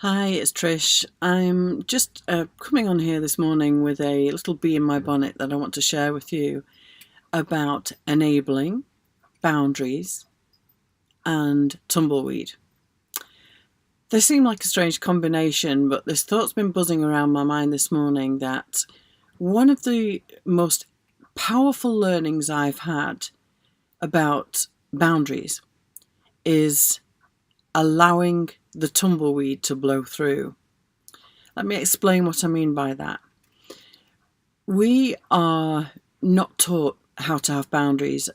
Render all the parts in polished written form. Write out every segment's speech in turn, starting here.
Hi, it's Trish. I'm just coming on here this morning with a little bee in my bonnet that I want to share with you about enabling, boundaries, and tumbleweed. They seem like a strange combination, but this thought's been buzzing around my mind this morning that one of the most powerful learnings I've had about boundaries is allowing the tumbleweed to blow through. Let me explain what I mean by that. We are not taught how to have boundaries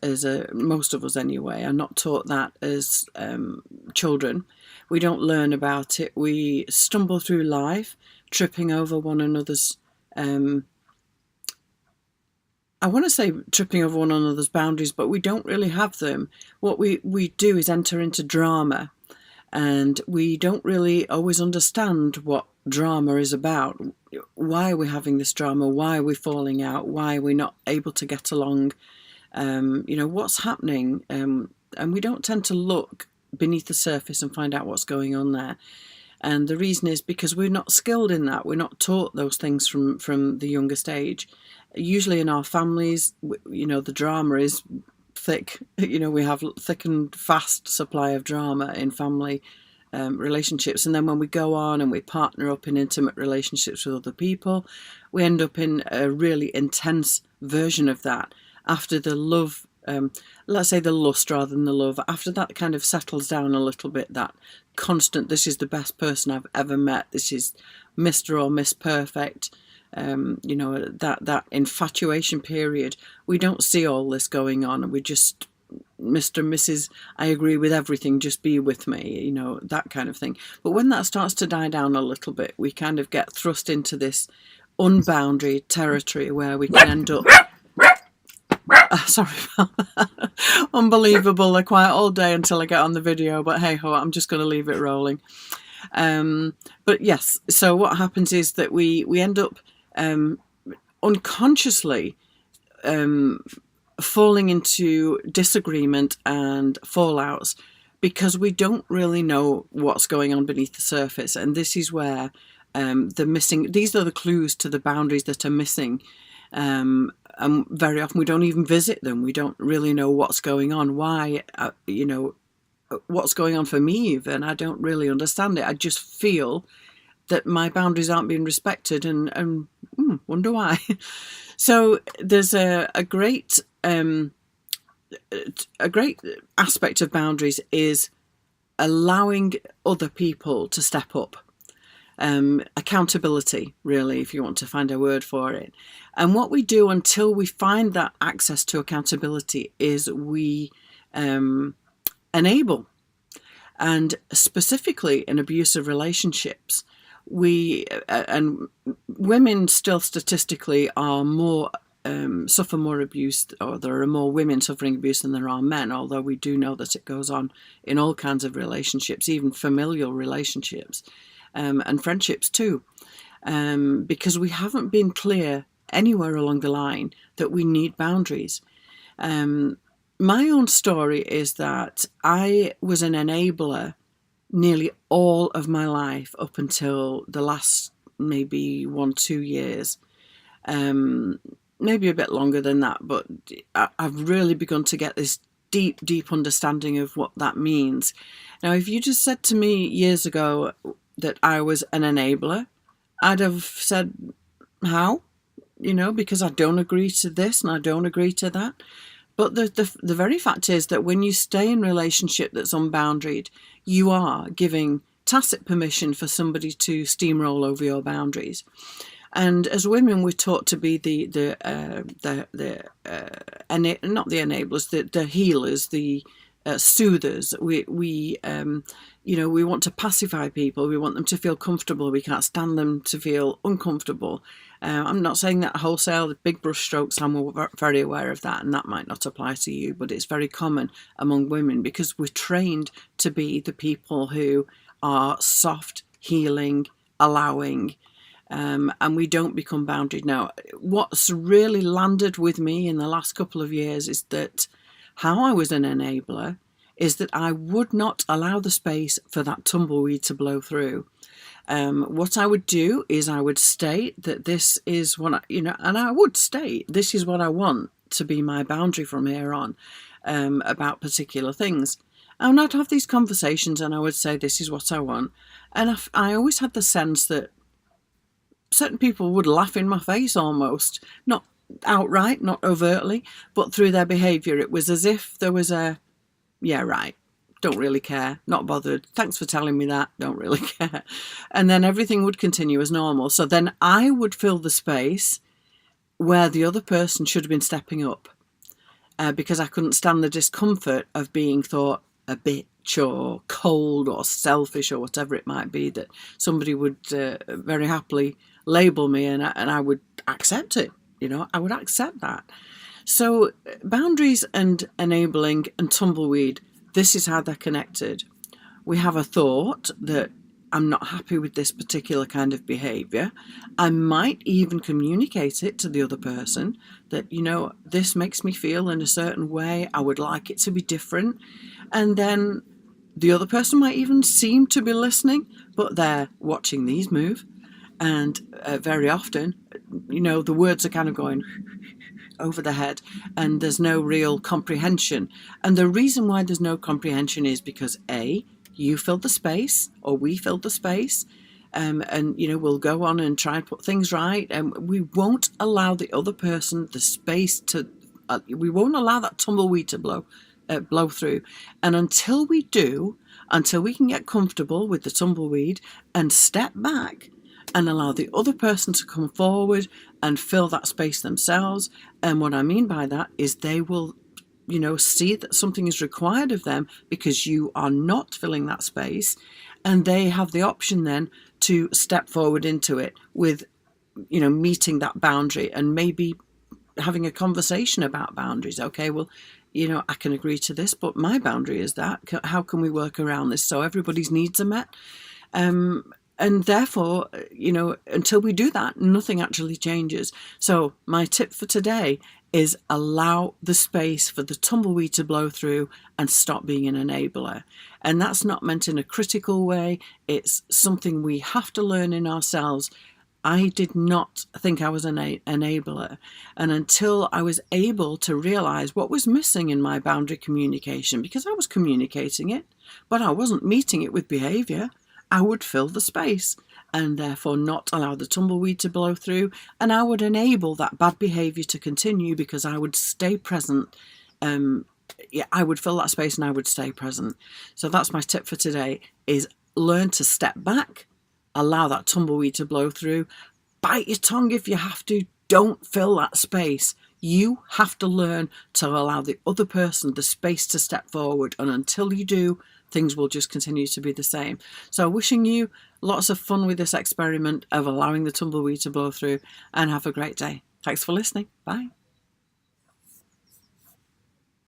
most of us anyway, are not taught that as children. We don't learn about it. We stumble through life, tripping over one another's, I want to say tripping over one another's boundaries, but we don't really have them. What we do is enter into drama, and we don't really always understand what drama is about. Why are we having this drama? Why are we falling out? Why are we not able to get along? What's happening? And we don't tend to look beneath the surface and find out what's going on there. And the reason is because we're not skilled in that. We're not taught those things from the youngest age. Usually in our families, the drama is thick. We have thick and fast supply of drama in family relationships, and then when we go on and we partner up in intimate relationships with other people, we end up in a really intense version of that. After the love, let's say the lust rather than the love, after that kind of settles down a little bit, that constant, this is the best person I've ever met, this is Mr. or Miss Perfect, that infatuation period, we don't see all this going on, and we just, Mr. and Mrs. I agree with everything, just be with me, that kind of thing. But when that starts to die down a little bit, we kind of get thrust into this unboundary territory where we can end up sorry about that. Unbelievable. They're quiet all day until I get on the video, but hey ho, I'm just going to leave it rolling. But yes, so what happens is that we end up unconsciously falling into disagreement and fallouts because we don't really know what's going on beneath the surface. And this is where these are the clues to the boundaries that are missing. And very often we don't even visit them. We don't really know what's going on. Why, what's going on for me even. I don't really understand it. I just feel that my boundaries aren't being respected and wonder why. So there's a great aspect of boundaries is allowing other people to step up. Accountability, really, if you want to find a word for it. And what we do until we find that access to accountability is we enable. And specifically in abusive relationships, and women still statistically are more suffer more abuse, or there are more women suffering abuse than there are men, although we do know that it goes on in all kinds of relationships, even familial relationships, and friendships too, because we haven't been clear anywhere along the line that we need boundaries. My own story is that I was an enabler nearly all of my life up until the last maybe 1-2 years, maybe a bit longer than that, but I've really begun to get this deep understanding of what that means. Now, if you just said to me years ago that I was an enabler, I'd have said, how? Because I don't agree to this and I don't agree to that. But the very fact is that when you stay in a relationship that's unboundaried, you are giving tacit permission for somebody to steamroll over your boundaries. And as women, we're taught to be not the enablers, the healers, the soothers. We want to pacify people. We want them to feel comfortable. We can't stand them to feel uncomfortable. I'm not saying that wholesale, the big brush strokes, I'm very aware of that, and that might not apply to you, but it's very common among women because we're trained to be the people who are soft, healing, allowing, and we don't become boundaried. Now, what's really landed with me in the last couple of years is that how I was an enabler is that I would not allow the space for that tumbleweed to blow through. What I would do is I would state that this is what and I would state this is what I want to be my boundary from here on, about particular things. And I'd have these conversations and I would say, this is what I want. And I always had the sense that certain people would laugh in my face almost, not outright, not overtly, but through their behaviour. It was as if there was a, yeah, right, don't really care, not bothered, thanks for telling me that, don't really care. And then everything would continue as normal. So then I would fill the space where the other person should have been stepping up, because I couldn't stand the discomfort of being thought a bitch or cold or selfish or whatever it might be, that somebody would very happily label me, and I would accept it. I would accept that. So boundaries and enabling and tumbleweed, this is how they're connected. We have a thought that I'm not happy with this particular kind of behaviour. I might even communicate it to the other person that, this makes me feel in a certain way. I would like it to be different. And then the other person might even seem to be listening, but they're watching these move. And very often, the words are kind of going over the head and there's no real comprehension. And the reason why there's no comprehension is because A, you filled the space, or we filled the space, and we'll go on and try and put things right, and we won't allow the other person the space to, we won't allow that tumbleweed to blow through. And until we do, until we can get comfortable with the tumbleweed and step back and allow the other person to come forward and fill that space themselves. And what I mean by that is they will see that something is required of them because you are not filling that space, and they have the option then to step forward into it with, meeting that boundary and maybe having a conversation about boundaries. Okay, well, I can agree to this, but my boundary is that. How can we work around this so everybody's needs are met? And therefore, until we do that, nothing actually changes. So my tip for today is allow the space for the tumbleweed to blow through and stop being an enabler. And that's not meant in a critical way. It's something we have to learn in ourselves. I did not think I was an enabler. And until I was able to realize what was missing in my boundary communication, because I was communicating it, but I wasn't meeting it with behavior, I would fill the space and therefore not allow the tumbleweed to blow through, and I would enable that bad behaviour to continue because I would stay present. I would fill that space and I would stay present. So that's my tip for today, is learn to step back, allow that tumbleweed to blow through, bite your tongue if you have to, don't fill that space. You have to learn to allow the other person the space to step forward, and until you do, things will just continue to be the same. So wishing you lots of fun with this experiment of allowing the tumbleweed to blow through, and have a great day. Thanks for listening. Bye.